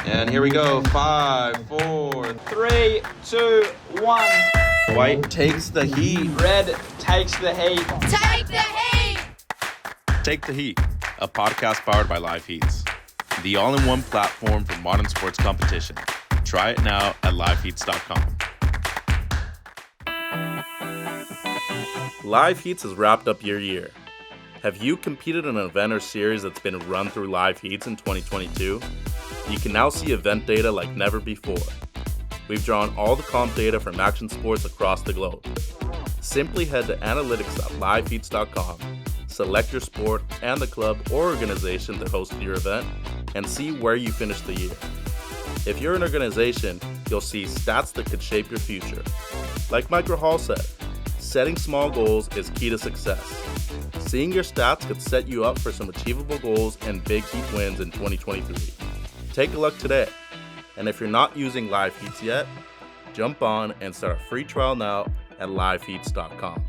And here we go. 5, 4, 3, 2, 1. White takes the heat. Red takes the heat. Take the heat! Take the Heat, a podcast powered by Liveheats, the all-in-one platform for modern sports competition. Try it now at liveheats.com. Liveheats has wrapped up your year. Have you competed in an event or series that's been run through Liveheats in 2022? You can now see event data like never before. We've drawn all the comp data from action sports across the globe. Simply head to analytics.liveheats.com, select your sport and the club or organization that hosted your event, and see where you finished the year. If you're an organization, you'll see stats that could shape your future. Like Michael Hall said, setting small goals is key to success. Seeing your stats could set you up for some achievable goals and big Heat wins in 2023. Take a look today. And if you're not using Liveheats yet, jump on and start a free trial now at liveheats.com.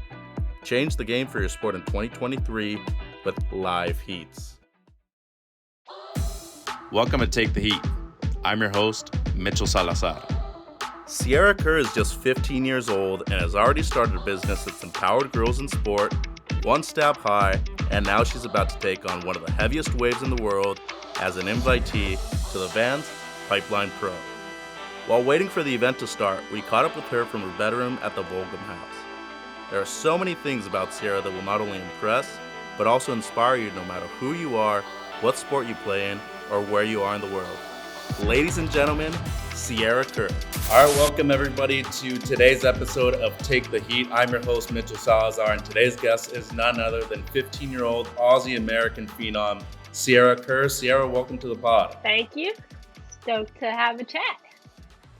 Change the game for your sport in 2023 with Liveheats. Welcome to Take the Heat. I'm your host, Mitchell Salazar. Sierra Kerr is just 15 years old and has already started a business that's empowered girls in sport, one step high, and now she's about to take on one of the heaviest waves in the world as an invitee to the Vans Pipeline Pro. While waiting for the event to start, we caught up with her from her bedroom at the Volcom House. There are so many things about Sierra that will not only impress, but also inspire you no matter who you are, what sport you play in, or where you are in the world. Ladies and gentlemen, Sierra Kerr. All right, welcome everybody to today's episode of Take the Heat. I'm your host, Mitchell Salazar, and today's guest is none other than 15-year-old Aussie-American phenom, Sierra Kerr. Sierra, welcome to the pod. Thank you. Stoked to have a chat.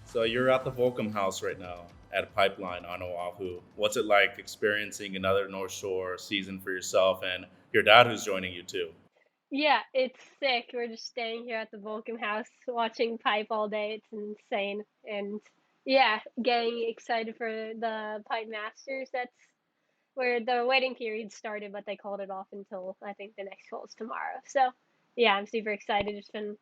So you're at the Volcom House right now at Pipeline on Oahu. What's it like experiencing another North Shore season for yourself and your dad who's joining you too? Yeah, it's sick. We're just staying here at the Volcom House watching Pipe all day. It's insane. And yeah, getting excited for the Pipe Masters. That's where the waiting period started, but they called it off until I think the next call is tomorrow. So yeah, I'm super excited. Just been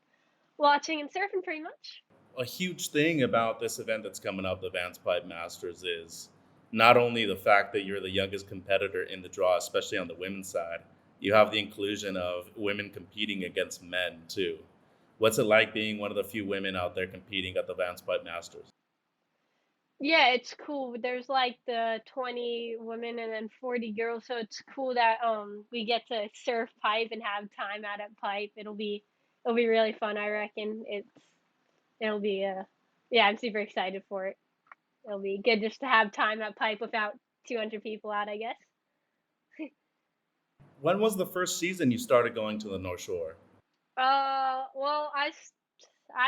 watching and surfing pretty much. A huge thing about this event that's coming up, the Vans Pipe Masters, is not only the fact that you're the youngest competitor in the draw, especially on the women's side, you have the inclusion of women competing against men too. What's it like being one of the few women out there competing at the Vans Pipe Masters? Yeah, it's cool. There's like the 20 women and then 40 girls, so it's cool that we get to surf pipe and have time out at pipe. It'll be really fun, I reckon. It'll be yeah, I'm super excited for it. It'll be good just to have time at pipe without 200 people out, I guess. When was the first season you started going to the North Shore? Well, I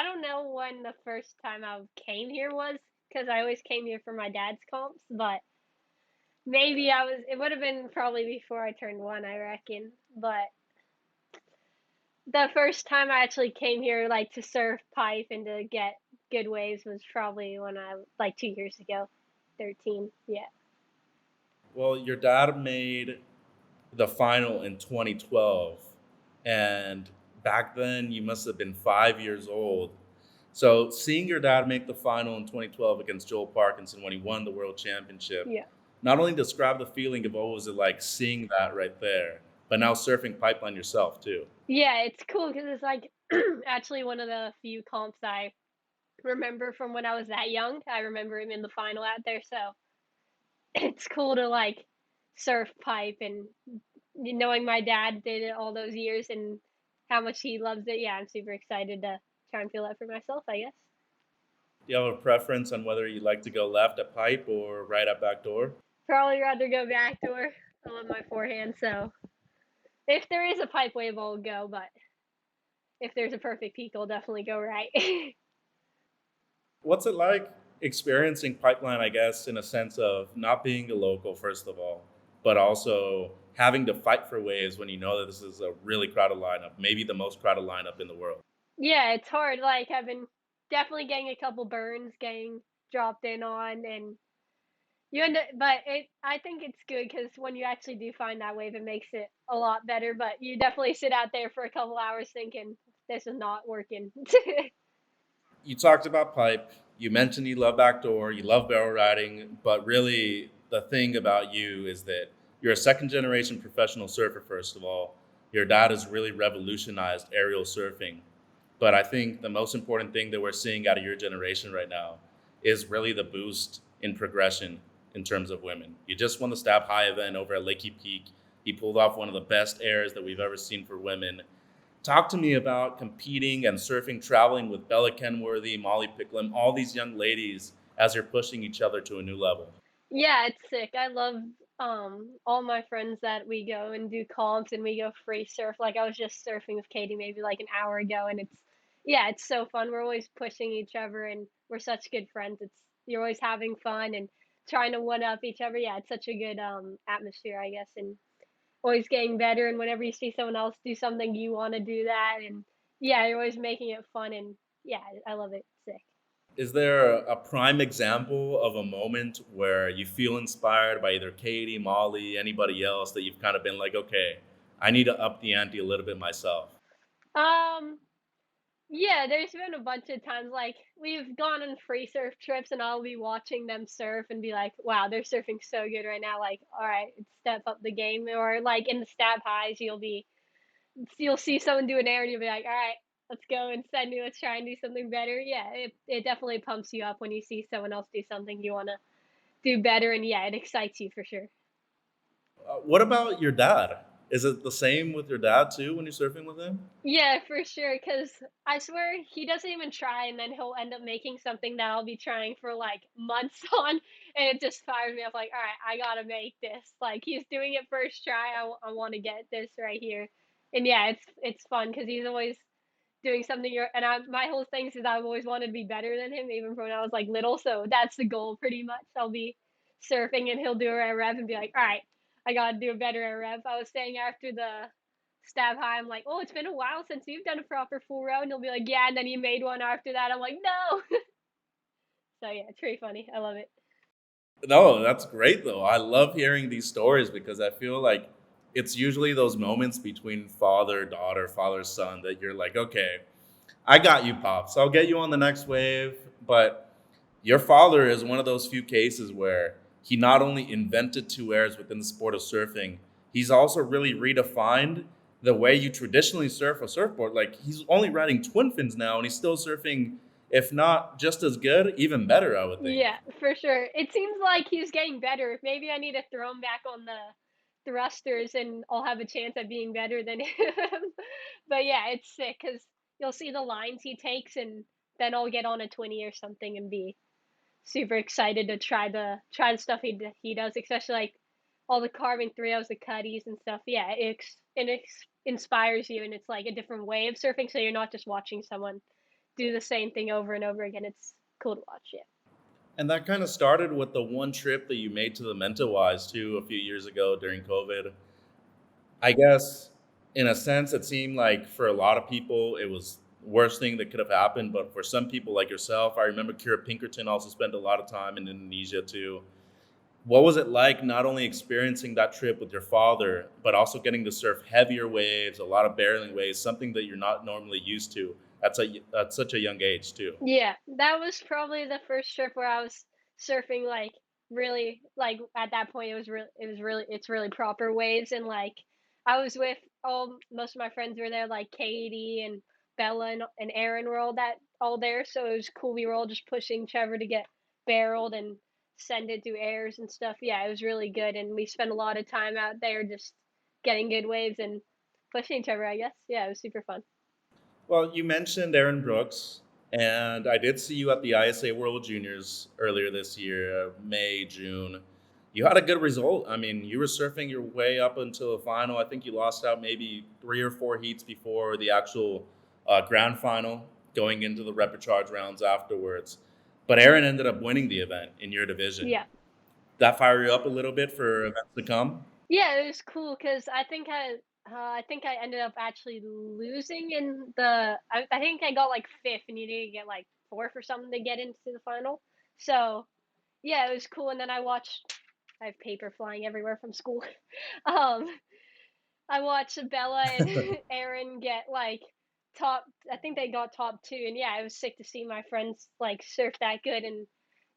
don't know when the first time I came here was, because I always came here for my dad's comps, but maybe it would have been probably before I turned one, I reckon. But the first time I actually came here, like to surf pipe and to get good waves, was probably when like 2 years ago, 13. Yeah. Well, your dad made the final in 2012, and back then you must have been 5 years old. So seeing your dad make the final in 2012 against Joel Parkinson when he won the world championship, Yeah. not only describe the feeling of what was it like seeing that right there, but now surfing pipeline yourself too. Yeah, it's cool because it's like actually one of the few comps I remember from when I was that young. I remember him in the final out there, so it's cool to like surf pipe and knowing my dad did it all those years and how much he loves it. Yeah, I'm super excited to try and feel that for myself, I guess. Do you have a preference on whether you like to go left at pipe or right at back door? Probably rather go backdoor. I love my forehand, so if there is a pipe wave, I'll go, but if there's a perfect peak, I'll definitely go right. What's it like experiencing pipeline, I guess, in a sense of not being a local, first of all, but also having to fight for waves when you know that this is a really crowded lineup, maybe the most crowded lineup in the world? Yeah, it's hard. Like I've been definitely getting a couple burns, getting dropped in on, and you end up. But I think it's good because when you actually do find that wave, it makes it a lot better. But you definitely sit out there for a couple hours thinking this is not working. You talked about pipe. You mentioned you love backdoor, you love barrel riding, but really the thing about you is that you're a second generation professional surfer, first of all. Your dad has really revolutionized aerial surfing. But I think the most important thing that we're seeing out of your generation right now is really the boost in progression in terms of women. You just won the Stab High event over at Lakey Peak. He pulled off one of the best airs that we've ever seen for women. Talk to me about competing and surfing, traveling with Bella Kenworthy, Molly Picklum, all these young ladies as you're pushing each other to a new level. Yeah, it's sick. I love all my friends that we go and do comps and we go free surf. Like I was just surfing with Katie maybe like an hour ago and it's yeah, it's so fun. We're always pushing each other and we're such good friends. It's you're always having fun and trying to one up each other. Yeah, it's such a good atmosphere, I guess, and always getting better and whenever you see someone else do something you want to do that and yeah, you're always making it fun and yeah, I love it. Sick. Is there a prime example of a moment where you feel inspired by either Katie, Molly, anybody else that you've kind of been like, okay, I need to up the ante a little bit myself? Um Yeah, there's been a bunch of times like we've gone on free surf trips and I'll be watching them surf and be like, wow, they're surfing so good right now. Like, all right, step up the game. Or like in the stab highs, you'll see someone do an air and you'll be like, all right, let's go and send me, let's try and do something better. Yeah, it definitely pumps you up when you see someone else do something you want to do better. And yeah, it excites you for sure. What about your dad? Is it the same with your dad too when you're surfing with him? Yeah, for sure. Cause I swear he doesn't even try, and then he'll end up making something that I'll be trying for like months on, and it just fires me up. Like, all right, I gotta make this. Like he's doing it first try. I want to get this right here, and yeah, it's fun because he's always doing something. And my whole thing is I've always wanted to be better than him, even from when I was like little. So that's the goal, pretty much. I'll be surfing, and he'll do a air rev and be like, all right, I gotta do a better air rev. I was saying after the stab high. I'm like, oh, it's been a while since you've done a proper full row. And he'll be like, yeah. And then he made one after that. I'm like, no. So yeah, it's pretty funny. I love it. No, that's great though. I love hearing these stories because I feel like it's usually those moments between father, daughter, father, son that you're like, okay, I got you, Pops. I'll get you on the next wave. But your father is one of those few cases where he not only invented two airs within the sport of surfing, he's also really redefined the way you traditionally surf a surfboard. Like he's only riding twin fins now and he's still surfing, if not just as good, even better, I would think. Yeah, for sure. It seems like he's getting better. Maybe I need to throw him back on the thrusters and I'll have a chance at being better than him. But yeah, it's sick because you'll see the lines he takes and then I'll get on a 20 or something and be super excited to try the stuff he does, especially like all the carving 3Os, the cutties and stuff. Yeah, it inspires you, and it's like a different way of surfing. So you're not just watching someone do the same thing over and over again. It's cool to watch. Yeah. And that kind of started with the one trip that you made to the Mentawais too a few years ago during COVID. I guess in a sense, it seemed like for a lot of people, it was the worst thing that could have happened. But for some people like yourself, I remember Kira Pinkerton also spent a lot of time in Indonesia too. What was it like not only experiencing that trip with your father, but also getting to surf heavier waves, a lot of barreling waves, something that you're not normally used to at such a young age too? Yeah, that was probably the first trip where I was surfing like really like at that point it's really proper waves and like I was with all most of my friends were there like Katie and Bella and Aaron were all there so it was cool we were all just pushing Trevor to get barreled and send it through airs and stuff. Yeah, it was really good and we spent a lot of time out there just getting good waves and pushing Trevor, I guess. Yeah, it was super fun. Well, you mentioned Aaron Brooks, and I did see you at the ISA World Juniors earlier this year, May, June. You had a good result. I mean, you were surfing your way up until the final. I think you lost out maybe 3 or 4 heats before the actual grand final, going into the repechage rounds afterwards. But Aaron ended up winning the event in your division. Yeah. That fire you up a little bit for events to come? Yeah, it was cool because I think I ended up actually losing in I think I got like fifth and you need to get like fourth or something to get into the final. So yeah, it was cool. And then I have paper flying everywhere from school. um, I watched Bella and Aaron get like top. I think they got top two, and yeah, it was sick to see my friends like surf that good and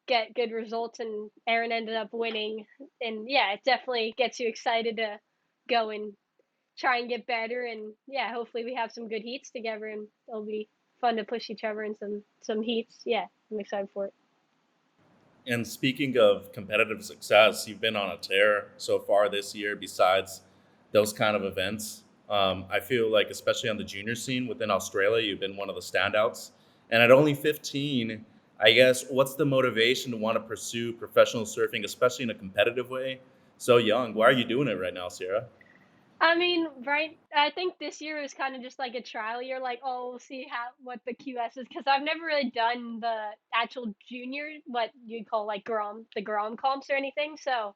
get good results. And Aaron ended up winning, and yeah, it definitely gets you excited to go and try and get better. And yeah, hopefully we have some good heats together, and it'll be fun to push each other in some heats. Yeah, I'm excited for it. And speaking of competitive success, you've been on a tear so far this year. Besides those kind of events, I feel like, especially on the junior scene within Australia, you've been one of the standouts. And at only 15, I guess, what's the motivation to want to pursue professional surfing, especially in a competitive way? So young. Why are you doing it right now, Sierra? I mean, right? I think this year was kind of just like a trial year. Like, oh, we'll see how what the QS is, because I've never really done the actual junior, what you'd call like the Grom comps or anything. So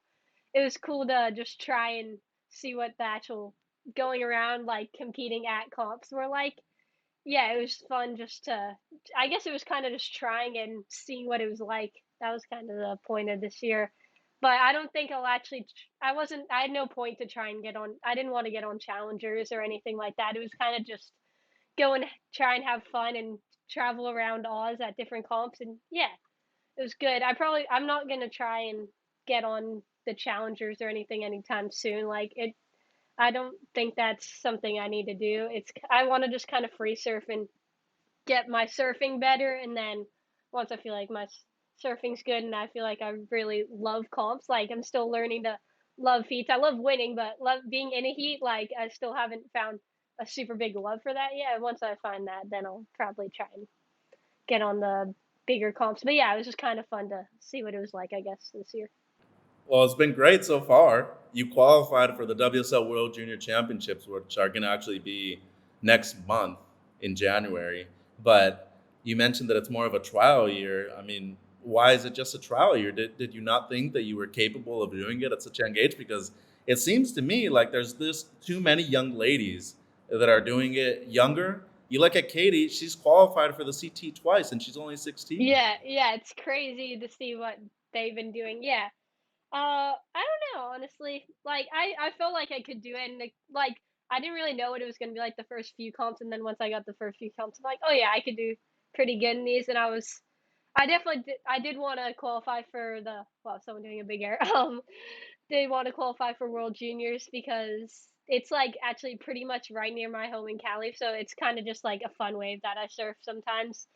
it was cool to just try and see what the actual going around like competing at comps were like. Yeah, it was fun just to. I guess it was kind of just trying and seeing what it was like. That was kind of the point of this year. But I don't think I'll actually. I wasn't. I had no point to try and get on. I didn't want to get on challengers or anything like that. It was kind of just go and try and have fun and travel around Oz at different comps. And yeah, it was good. I'm not gonna try and get on the challengers or anything anytime soon. Like it. I don't think that's something I need to do. I want to just kind of free surf and get my surfing better, and then once I feel like my surfing's good and I feel like I really love comps, like I'm still learning to love heats. I love winning, but love being in a heat, like I still haven't found a super big love for that yet. Once I find that, then I'll probably try and get on the bigger comps. But yeah, it was just kind of fun to see what it was like, I guess, this year. Well, it's been great so far. You qualified for the WSL World Junior Championships, which are going to actually be next month in January. But you mentioned that it's more of a trial year. I mean, why is it just a trial year? Did you not think that you were capable of doing it at such a young age? Because it seems to me like there's this too many young ladies that are doing it younger. You look at Katie; she's qualified for the CT twice, and she's only 16. Yeah, yeah, it's crazy to see what they've been doing. Yeah. I don't know, honestly. Like, I felt like I could do it, and like I didn't really know what it was gonna be like the first few comps, and then once I got the first few comps, I'm like, oh yeah, I could do pretty good in these, and I definitely I did want to qualify for the someone doing a big air, did want to qualify for World Juniors because it's like actually pretty much right near my home in Cali, so it's kind of just like a fun wave that I surf sometimes.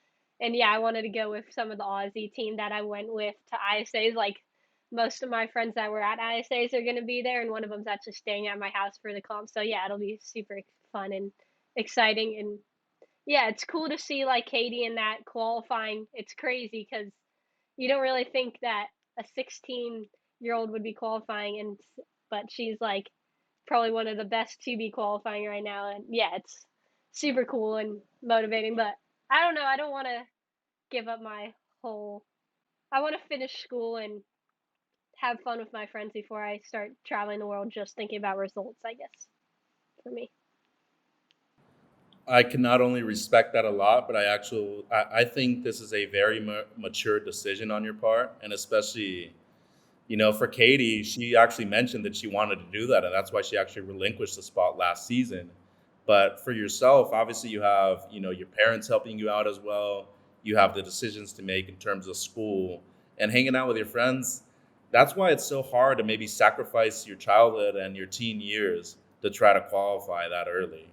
And yeah, I wanted to go with some of the Aussie team that I went with to ISAs. Like most of my friends that were at ISAs are going to be there, and one of them's actually staying at my house for the comp. So yeah, it'll be super fun and exciting. And yeah, it's cool to see like Katie in that qualifying. It's crazy because you don't really think that a 16-year-old would be qualifying, and but she's like probably one of the best to be qualifying right now. And yeah, it's super cool and motivating. But I don't know. I don't want to give up my whole. I want to finish school and have fun with my friends before I start traveling the world just thinking about results, I guess, for me. I can not only respect that a lot, but I think this is a very mature decision on your part, and especially, for Katie, she actually mentioned that she wanted to do that, and that's why she actually relinquished the spot last season. But for yourself, obviously, you have your parents helping you out as well. You have the decisions to make in terms of school and hanging out with your friends. That's why it's so hard to maybe sacrifice your childhood and your teen years to try to qualify that early.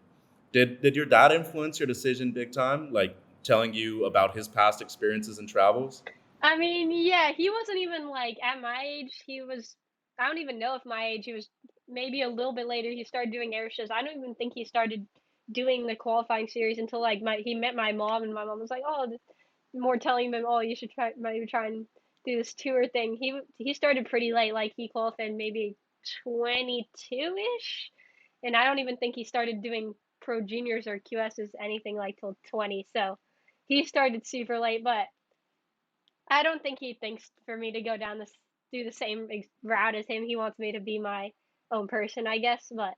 Did your dad influence your decision big time? Like telling you about his past experiences and travels? I mean, yeah, he wasn't even like at my age. I don't even know if my age, he was maybe a little bit later. He started doing air shows. I don't even think he started doing the qualifying series until like he met my mom, and my mom was like, oh, more telling him, oh, you should maybe try and do this tour thing. He started pretty late. Like he qualified maybe 22 ish, and I don't even think he started doing pro juniors or QSs anything like till 20. So he started super late, but I don't think he thinks for me to go down this do the same route as him. He wants me to be my own person, I guess. But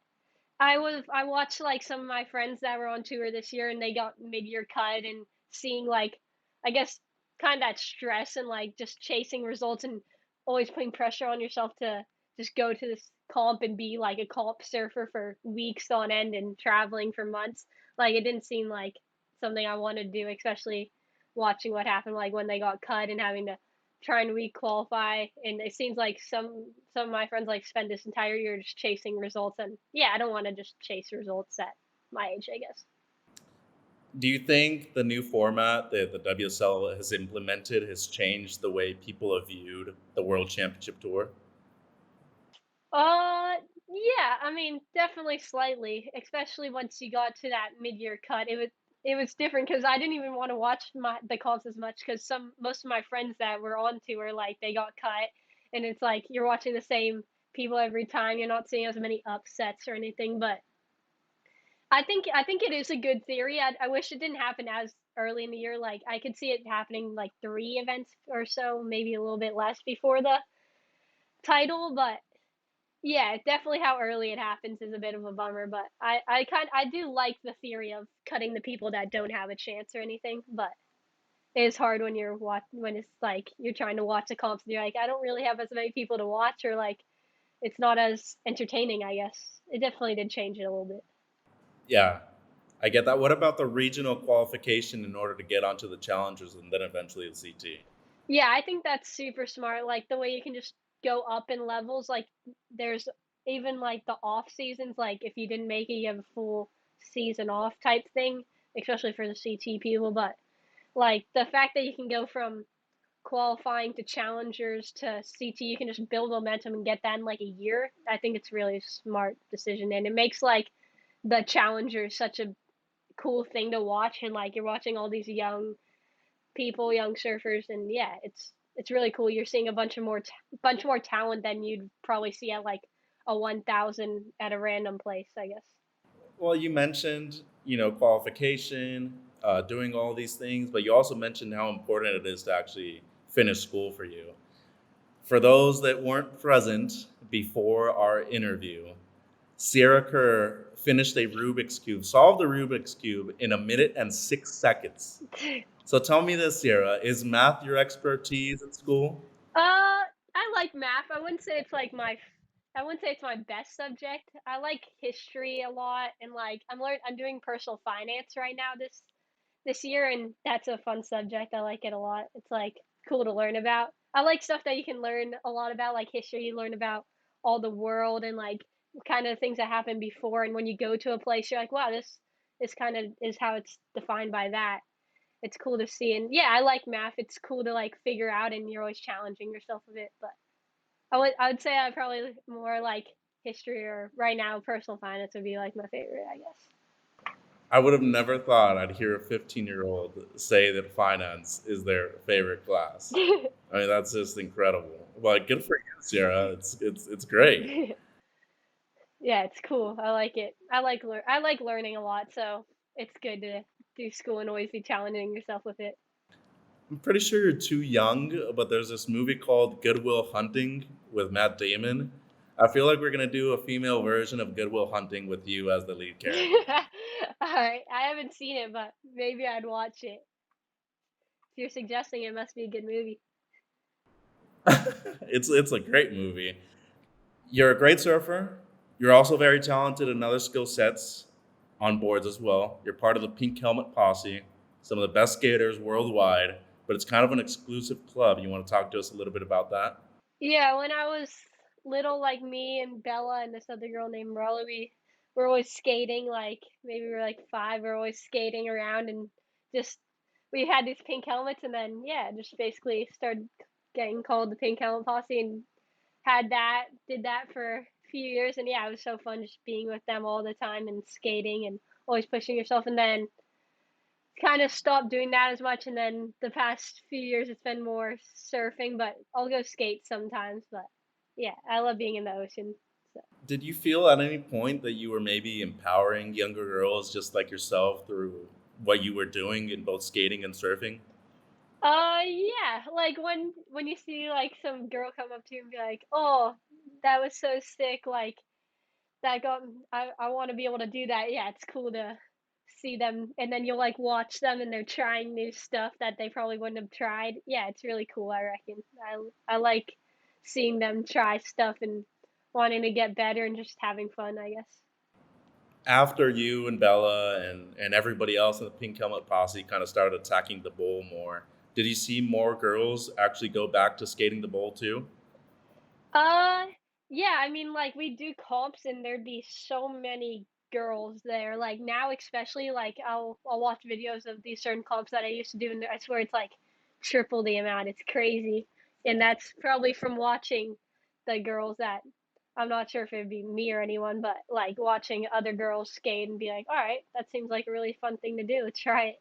I watched like some of my friends that were on tour this year, and they got mid-year cut, and seeing like I guess kind of that stress and like just chasing results and always putting pressure on yourself to just go to this comp and be like a comp surfer for weeks on end and traveling for months. Like it didn't seem like something I wanted to do, especially watching what happened like when they got cut and having to try and re-qualify. And it seems like some of my friends like spend this entire year just chasing results, and yeah, I don't want to just chase results at my age, I guess. Do you think the new format that the WSL has implemented has changed the way people have viewed the World Championship Tour? Uh, yeah, I mean, definitely slightly, especially once you got to that mid-year cut. It was different because I didn't even want to watch the comps as much because most of my friends that were on tour like they got cut, and it's like you're watching the same people every time. You're not seeing as many upsets or anything, but I think it is a good theory. I wish it didn't happen as early in the year. Like I could see it happening like 3 events or so, maybe a little bit less before the title, but yeah, definitely how early it happens is a bit of a bummer, but I do like the theory of cutting the people that don't have a chance or anything, but it is hard when when it's like you're trying to watch the comps and you're like I don't really have as many people to watch, or like it's not as entertaining, I guess. It definitely did change it a little bit. Yeah, I get that. What about the regional qualification in order to get onto the challengers and then eventually the CT? Yeah, I think that's super smart. Like the way you can just go up in levels. Like there's even like the off seasons. Like if you didn't make it, you have a full season off type thing, especially for the CT people. But like the fact that you can go from qualifying to challengers to CT, you can just build momentum and get that in like a year. I think it's really a smart decision, and it makes like the challengers such a cool thing to watch. And like you're watching all these young people, young surfers, and yeah, it's really cool. You're seeing a bunch more talent than you'd probably see at like a 1,000 at a random place, I guess. Well, you mentioned, qualification, doing all these things, but you also mentioned how important it is to actually finish school for you. For those that weren't present before our interview, Sierra Kerr finished a Rubik's Cube, solved the Rubik's Cube in 1 minute and 6 seconds. So tell me this, Sierra, is math your expertise in school? I like math. I wouldn't say it's my best subject. I like history a lot, and like I'm doing personal finance right now this year, and that's a fun subject. I like it a lot. It's like cool to learn about. I like stuff that you can learn a lot about, like history. You learn about all the world and like kind of things that happened before. And when you go to a place, you're like, wow, this kind of is how it's defined by that. It's cool to see. And yeah, I like math. It's cool to like figure out, and you're always challenging yourself a bit. But I would say I probably more like history, or right now personal finance would be like my favorite, I guess. I would have never thought I'd hear a 15-year-old say that finance is their favorite class. I mean, that's just incredible. But good for you, Sierra. It's great. Yeah, it's cool. I like it. I like learning a lot, so it's good to do school and always be challenging yourself with it. I'm pretty sure you're too young, but there's this movie called Goodwill Hunting with Matt Damon. I feel like we're gonna do a female version of Goodwill Hunting with you as the lead character. All right, I haven't seen it, but maybe I'd watch it. If you're suggesting it, must be a good movie. It's a great movie. You're a great surfer. You're also very talented in other skill sets on boards as well. You're part of the Pink Helmet Posse, some of the best skaters worldwide, but it's kind of an exclusive club. You want to talk to us a little bit about that? Yeah, when I was little, like me and Bella and this other girl named Rolla, we were always skating. Like maybe we were like 5. We were always skating around, and just we had these pink helmets, and then yeah, just basically started getting called the Pink Helmet Posse, and did that for a few years, and yeah, it was so fun just being with them all the time and skating and always pushing yourself. And then kind of stopped doing that as much, and then the past few years it's been more surfing, but I'll go skate sometimes. But yeah, I love being in the ocean. So Did you feel at any point that you were maybe empowering younger girls just like yourself through what you were doing in both skating and surfing? yeah, like when you see like some girl come up to you and be like, oh, that was so sick, like that got I want to be able to do that. Yeah, it's cool to see them, and then you'll like watch them and they're trying new stuff that they probably wouldn't have tried. Yeah, it's really cool, I reckon. I like seeing them try stuff and wanting to get better and just having fun, I guess. After you and Bella and everybody else in the Pink Helmet Posse kind of started attacking the bowl more, did you see more girls actually go back to skating the bowl too? Uh, yeah, I mean, like we do comps and there'd be so many girls there. Like now, especially, like I'll watch videos of these certain comps that I used to do, and I swear it's like triple the amount. It's crazy, and that's probably from watching the girls that I'm not sure if it'd be me or anyone, but like watching other girls skate and be like, all right, that seems like a really fun thing to do. Let's try it.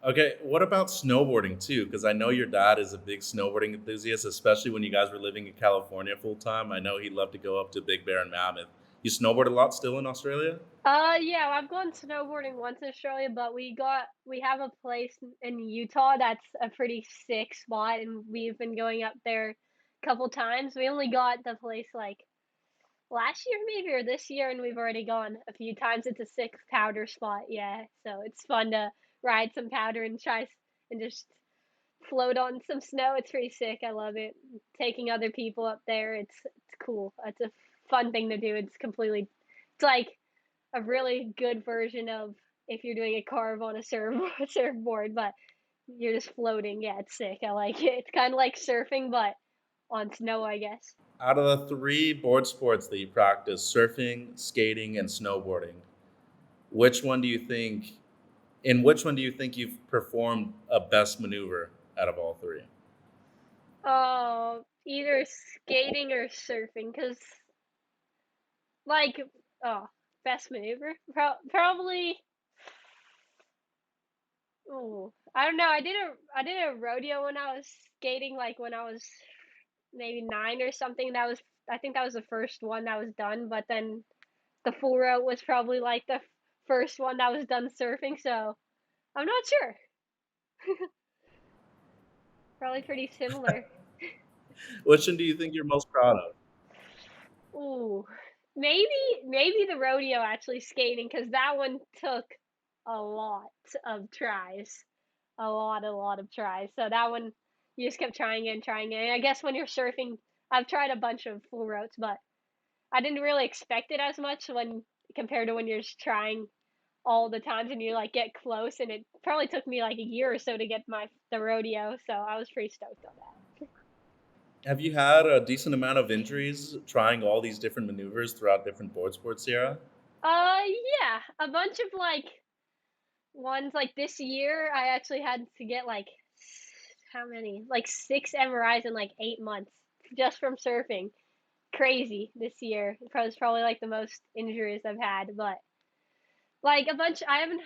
Okay, what about snowboarding too? Because I know your dad is a big snowboarding enthusiast, especially when you guys were living in California full time. I know he'd love to go up to Big Bear and Mammoth. You snowboard a lot still in Australia? Yeah, I've gone snowboarding once in Australia, but we have a place in Utah that's a pretty sick spot, and we've been going up there a couple times. We only got the place like last year maybe or this year, and we've already gone a few times. It's a sick powder spot, yeah. So it's fun to ride some powder and and just float on some snow. It's pretty sick. I love it. Taking other people up there, it's cool. It's a fun thing to do. It's like a really good version of if you're doing a carve on a surfboard, but you're just floating. Yeah, it's sick. I like it. It's kind of like surfing, but on snow, I guess. Out of the three board sports that you practice, surfing, skating, and snowboarding, which one do you think, in which one do you think you've performed a best maneuver out of all three? Oh, either skating or surfing, cause like, oh, best maneuver, probably. Oh, I don't know. I did a rodeo when I was skating, like when I was maybe 9 or something. I think that was the first one that was done, but then the full route was probably like the first one that was done surfing, so I'm not sure. Probably pretty similar. Which one do you think you're most proud of? Ooh, maybe maybe the rodeo actually skating because that one took a lot of tries, a lot of tries. So that one you just kept trying and trying it. And I guess when you're surfing, I've tried a bunch of full routes, but I didn't really expect it as much when compared to when you're just trying all the times and you like get close, and it probably took me like a year or so to get the rodeo, so I was pretty stoked on that. Have you had a decent amount of injuries trying all these different maneuvers throughout different board sports, Sierra? Yeah, a bunch of like ones like this year I actually had to get like how many? Like 6 MRIs in like 8 months just from surfing. Crazy this year. It was probably like the most injuries I've had, but like a bunch I haven't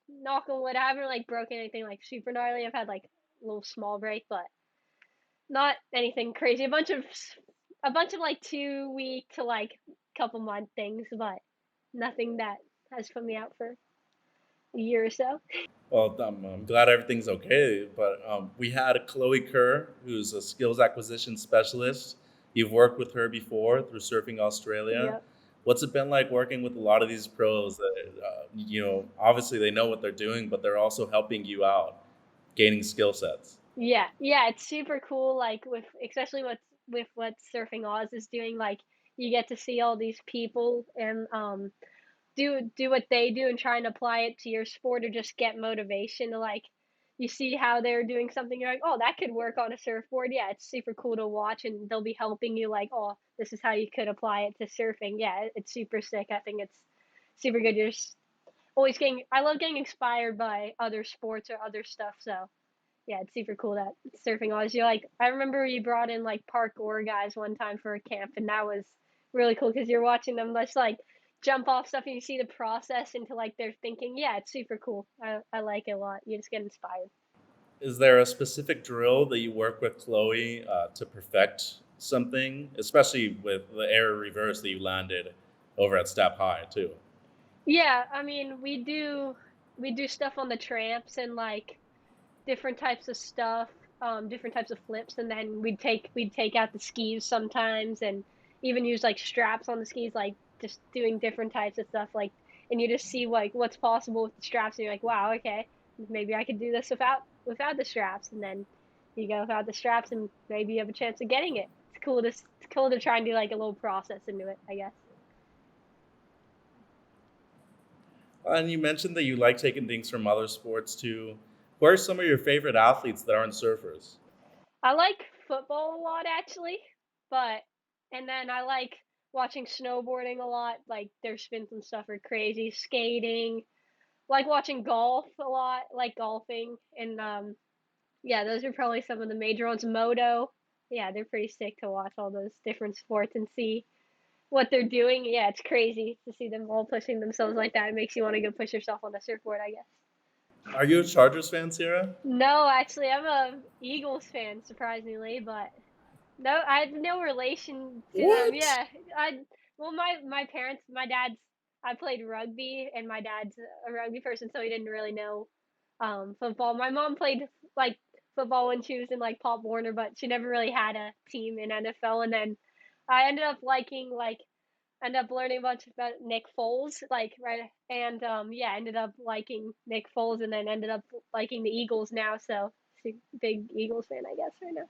knock on wood, I haven't like broken anything like super gnarly. I've had like a little small break, but not anything crazy. A bunch of like 2 week to like couple month things, but nothing that has put me out for a year or so. Well, I'm glad everything's okay. But we had Chloe Kerr, who's a skills acquisition specialist. You've worked with her before through Surfing Australia. Yep. What's it been like working with a lot of these pros that, obviously they know what they're doing, but they're also helping you out, gaining skill sets? Yeah, yeah, it's super cool. Like with especially with what Surfing Oz is doing. Like you get to see all these people and do what they do and try and apply it to your sport or just get motivation to like you see how they're doing something, you're like, oh, that could work on a surfboard. Yeah, it's super cool to watch, and they'll be helping you like, oh, this is how you could apply it to surfing. Yeah, it's super sick. I think it's super good. You're just always getting I love getting inspired by other sports or other stuff. So yeah, it's super cool that surfing was. You're like, I remember you brought in like parkour guys one time for a camp, and that was really cool because you're watching them just like jump off stuff and you see the process into like their thinking. Yeah, it's super cool. I like it a lot. You just get inspired. Is there a specific drill that you work with Chloe to perfect something, especially with the air reverse that you landed over at Step High too? Yeah, I mean, we do stuff on the tramps and like different types of stuff, different types of flips, and then we'd take out the skis sometimes, and even use like straps on the skis, like just doing different types of stuff, like, and you just see like what's possible with the straps, and you're like, wow, okay, maybe I could do this without the straps, and then you go without the straps, and maybe you have a chance of getting it. It's cool to try and do like a little process into it, I guess. And you mentioned that you like taking things from other sports too. Who are some of your favorite athletes that aren't surfers? I like football a lot actually, but and then I like watching snowboarding a lot. Like their spins and stuff are crazy. Skating, like watching golf a lot, like golfing, and yeah, those are probably some of the major ones. Moto, yeah, they're pretty sick to watch all those different sports and see what they're doing. Yeah, it's crazy to see them all pushing themselves like that. It makes you want to go push yourself on the surfboard, I guess. Are you a Chargers fan, Sierra? No, actually, I'm a Eagles fan, surprisingly, but no, I have no relation to them. What? Yeah, I well, my parents, my dad's. I played rugby, and my dad's a rugby person, so he didn't really know football. My mom played like football when she was in like Pop Warner, but she never really had a team in NFL. And then I ended up liking like ended up learning a bunch about Nick Foles, like right, and yeah, ended up liking Nick Foles, and then ended up liking the Eagles now. So big Eagles fan, I guess, right now.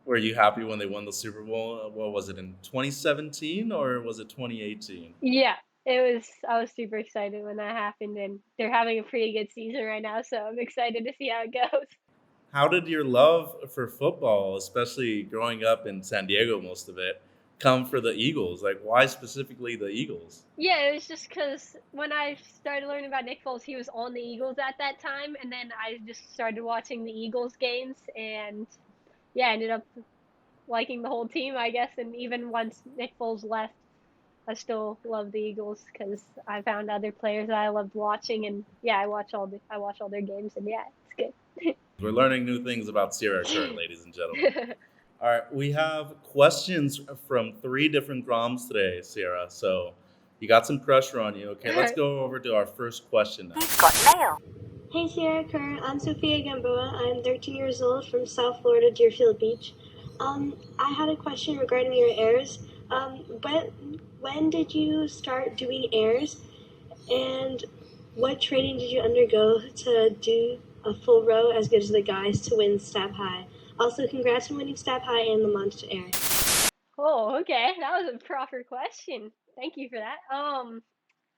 Were you happy when they won the Super Bowl? What was it in 2017 or was it 2018? Yeah, it was. I was super excited when that happened, and they're having a pretty good season right now. So I'm excited to see how it goes. How did your love for football, especially growing up in San Diego, most of it, come for the Eagles? Like, why specifically the Eagles? Yeah, it was just because when I started learning about Nick Foles, he was on the Eagles at that time, and then I just started watching the Eagles games, and yeah, ended up liking the whole team, I guess. And even once Nick Foles left, I still love the Eagles because I found other players that I loved watching, and yeah, I watch all their games, and yeah, it's We're learning new things about Sierra Kerr, ladies and gentlemen. good. All right, we have questions from three different Groms today, Sierra. So you got some pressure on you. Okay, let's go over to our first question now. We've got mail. Hey Sierra Kerr, I'm Sophia Gamboa. I'm 13 years old from South Florida, Deerfield Beach. I had a question regarding your airs. When did you start doing airs, and what training did you undergo to do a full row as good as the guys to win Stab High? Also, congrats on winning Stab High and the Monster Air. Oh, okay, that was a proper question. Thank you for that.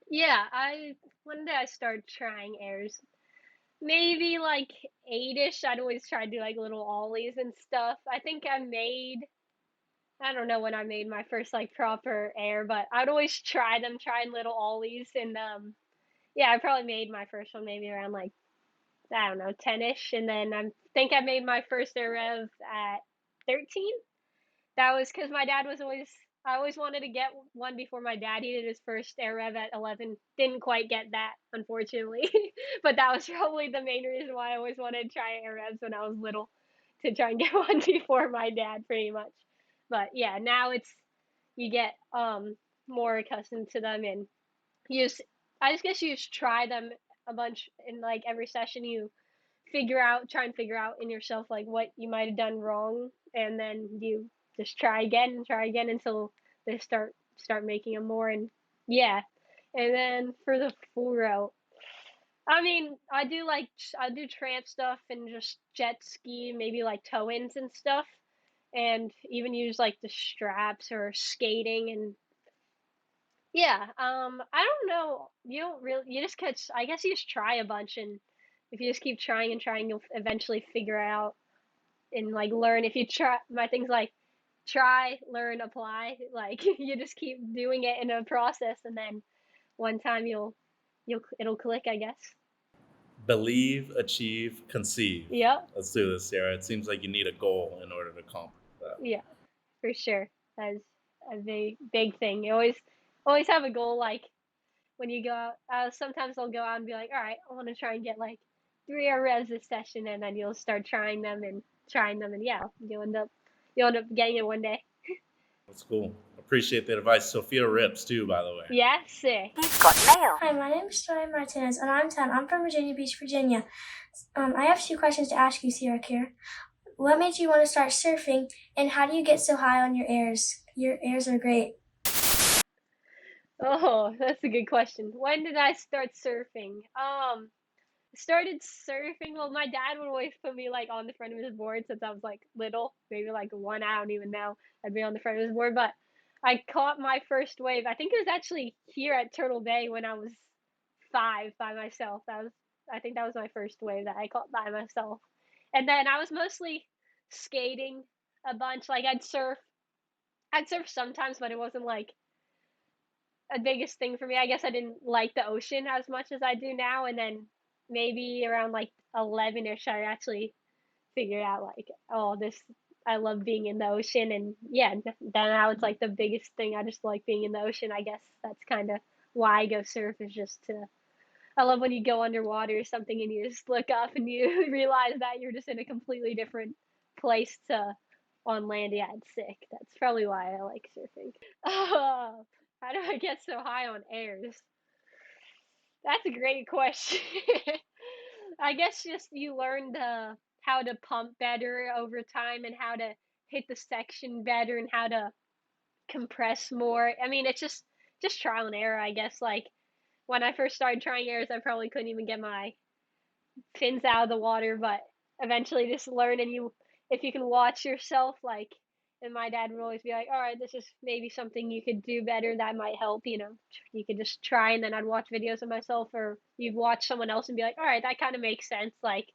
Yeah, I when did I start trying airs? Maybe like 8ish. I'd always try to do like little ollies and stuff. I think I don't know when I made my first like proper air, but I'd always try them, trying little ollies. And yeah, I probably made my first one maybe around like, I don't know, 10ish. And then I think I made my first air rev at 13. That was because my dad was always, I always wanted to get one before my dad. He did his first air rev at 11. Didn't quite get that, unfortunately. But that was probably the main reason why I always wanted to try air revs when I was little, to try and get one before my dad, pretty much. But yeah, now it's, you get more accustomed to them, and you just, I just guess you just try them a bunch in like every session. You try and figure out in yourself like what you might have done wrong, and then you just try again and try again until they start making them more. And yeah, and then for the full route, I mean, I do tramp stuff and just jet ski, maybe like toe ins and stuff, and even use like the straps or skating. And yeah, I don't know, you don't really, you just catch, I guess you just try a bunch, and if you just keep trying and trying, you'll eventually figure out and like learn. If you try, my things like try, learn, apply, like you just keep doing it in a process, and then one time it'll click, I guess. Believe, achieve, conceive. Yep. Let's do this, Sierra. It seems like you need a goal in order to accomplish that. Yeah, for sure. That's a big thing. You always have a goal. Like when you go out, sometimes I'll go out and be like, all right, I want to try and get like 3 hour revs this session, and then you'll start trying them, and yeah, you'll end up getting it one day. That's cool. Appreciate the advice. Sophia rips too, by the way. Yeah, sick. We've got mail. Hi, my name is Joy Martinez, and I'm 10. I'm from Virginia Beach, Virginia. I have 2 questions to ask you, Sierra Kerr. What made you want to start surfing, and how do you get so high on your airs? Your airs are great. Oh, that's a good question. When did I start surfing? Started surfing. Well, my dad would always put me like on the front of his board since I was like little, maybe like one. I don't even know. I'd be on the front of his board, but I caught my first wave. I think it was actually here at Turtle Bay when I was 5 by myself. I think that was my first wave that I caught by myself. And then I was mostly skating a bunch. Like I'd surf sometimes, but it wasn't like a biggest thing for me. I guess I didn't like the ocean as much as I do now. And then maybe around like 11ish, I actually figured out like, oh, this I love being in the ocean. And yeah, then now it's like the biggest thing. I just like being in the ocean. I guess that's kind of why I go surf, is just to I love when you go underwater or something and you just look up and you realize that you're just in a completely different place to on land. Yeah, it's sick. That's probably why I like surfing. Oh, how do I get so high on airs? That's a great question. I guess just you learn how to pump better over time and how to hit the section better and how to compress more. I mean, it's just trial and error, I guess. Like when I first started trying airs, I probably couldn't even get my fins out of the water, but eventually just learn. And you if you can watch yourself, like, and my dad would always be like, all right, this is maybe something you could do better that might help, you could just try. And then I'd watch videos of myself, or you'd watch someone else and be like, all right, that kind of makes sense, like,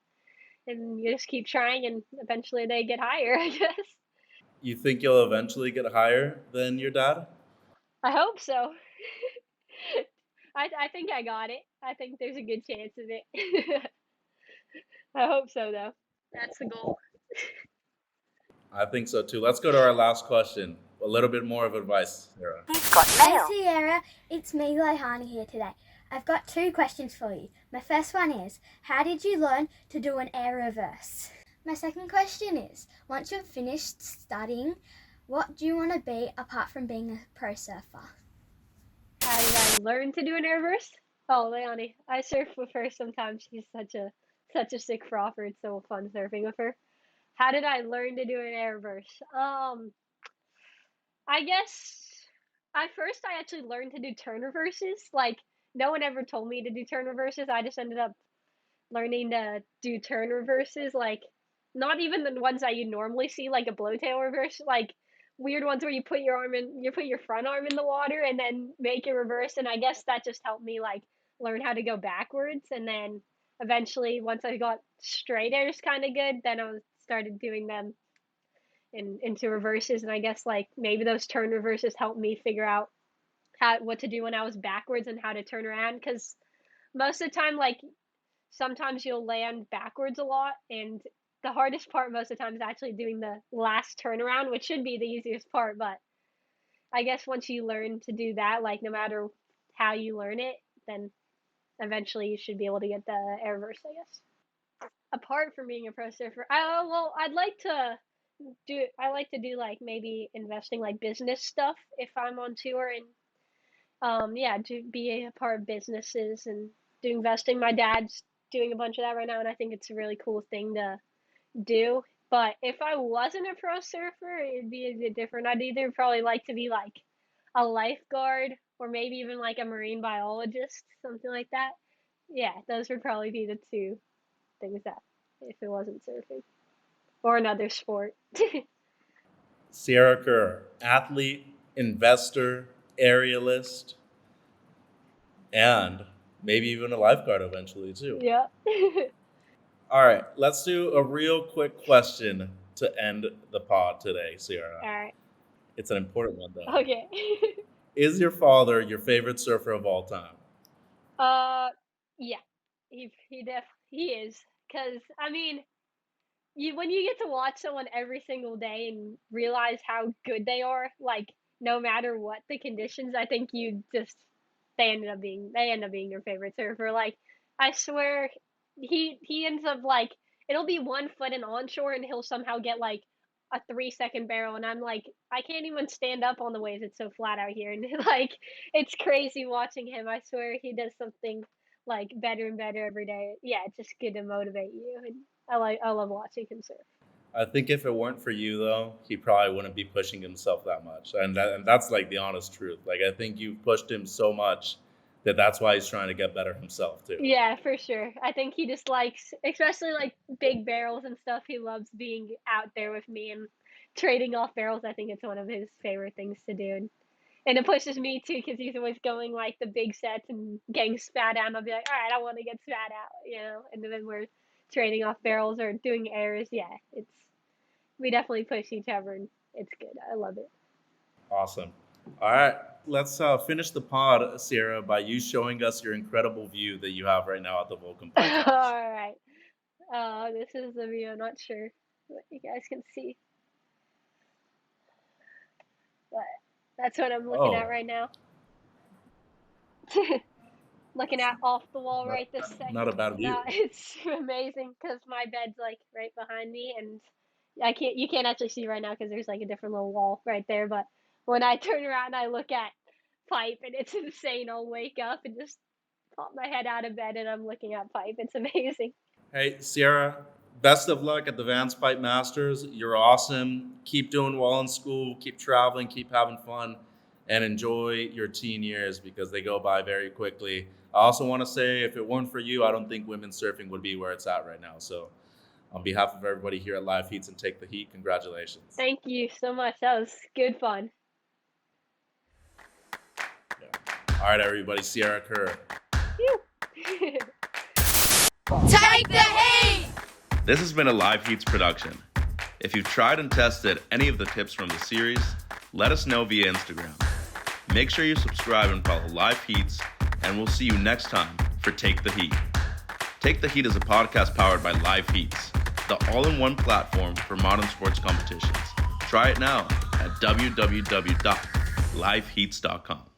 and you just keep trying and eventually they get higher. I guess. You think you'll eventually get higher than your dad? I hope so. I think I got it. I think there's a good chance of it. I hope so, though. That's the goal. I think so too. Let's go to our last question. A little bit more of advice, Sarah. Hey Sierra, it's me Lohani here today. I've got 2 questions for you. My first one is, how did you learn to do an air reverse? My second question is, once you've finished studying, what do you want to be apart from being a pro surfer? How did I learn to do an air reverse? Oh, Leonie, I surf with her sometimes. She's such a sick frother. It's so fun surfing with her. How did I learn to do an air reverse? I guess I actually learned to do turn reverses. Like no one ever told me to do turn reverses. I just ended up learning to do turn reverses, like not even the ones that you normally see, like a blowtail reverse, like weird ones where you put your front arm in the water and then make a reverse. And I guess that just helped me like learn how to go backwards. And then eventually, once I got straight airs kind of good, then started doing them into reverses. And I guess like maybe those turn reverses helped me figure out what to do when I was backwards and how to turn around, because most of the time, like sometimes you'll land backwards a lot, and the hardest part most of the time is actually doing the last turnaround, which should be the easiest part. But I guess once you learn to do that, like no matter how you learn it, then eventually you should be able to get the air reverse, I guess. Apart from being a pro surfer, well, I like to do like maybe investing, like business stuff if I'm on tour. And yeah, to be a part of businesses and do investing. My dad's doing a bunch of that right now, and I think it's a really cool thing to do. But if I wasn't a pro surfer, it'd be a bit different. I'd either probably like to be like a lifeguard or maybe even like a marine biologist, something like that. Yeah, those would probably be the 2 things that if it wasn't surfing or another sport. Sierra Kerr, athlete, investor, aerialist, and maybe even a lifeguard eventually too. Yeah. All right, let's do a real quick question to end the pod today, Sierra. All right. It's an important one though. Okay. Is your father your favorite surfer of all time? Yeah. He is, cuz I mean, when you get to watch someone every single day and realize how good they are, like no matter what the conditions, I think they end up being your favorite surfer. Like I swear, he ends up like it'll be 1 foot in onshore and he'll somehow get like a 3 second barrel, and I'm like I can't even stand up on the waves. It's so flat out here, and like it's crazy watching him. I swear he does something like better and better every day. Yeah, it's just good to motivate you, and I love watching him surf. I think if it weren't for you though, he probably wouldn't be pushing himself that much. And that's like the honest truth. Like I think you've pushed him so much that that's why he's trying to get better himself too. Yeah, for sure. I think he just likes, especially like big barrels and stuff. He loves being out there with me and trading off barrels. I think it's one of his favorite things to do. And And it pushes me too, because he's always going like the big sets and getting spat out. And I'll be like, all right, I want to get spat out, And then we're trading off barrels or doing airs. Yeah, we definitely push each other, and it's good. I love it. Awesome. All right, let's finish the pod, Sierra, by you showing us your incredible view that you have right now at the Volcom Pipe House. All right. This is the view. I'm not sure what you guys can see, but that's what I'm looking at right now. Looking at off the wall right this second. Not a bad view. No, it's amazing because my bed's like right behind me, and you can't actually see right now because there's like a different little wall right there. But when I turn around and I look at pipe, and it's insane. I'll wake up and just pop my head out of bed, and I'm looking at pipe. It's amazing. Hey, Sierra, best of luck at the Vans Pipe Masters. You're awesome. Keep doing well in school. Keep traveling. Keep having fun. And enjoy your teen years because they go by very quickly. I also want to say, if it weren't for you, I don't think women's surfing would be where it's at right now. So on behalf of everybody here at Liveheats and Take the Heat, congratulations. Thank you so much. That was good fun. Yeah. All right, everybody. Sierra Kerr. Take the heat! This has been a Liveheats production. If you've tried and tested any of the tips from the series, let us know via Instagram. Make sure you subscribe and follow Liveheats, and we'll see you next time for Take the Heat. Take the Heat is a podcast powered by Liveheats, the all-in-one platform for modern sports competitions. Try it now at www.liveheats.com.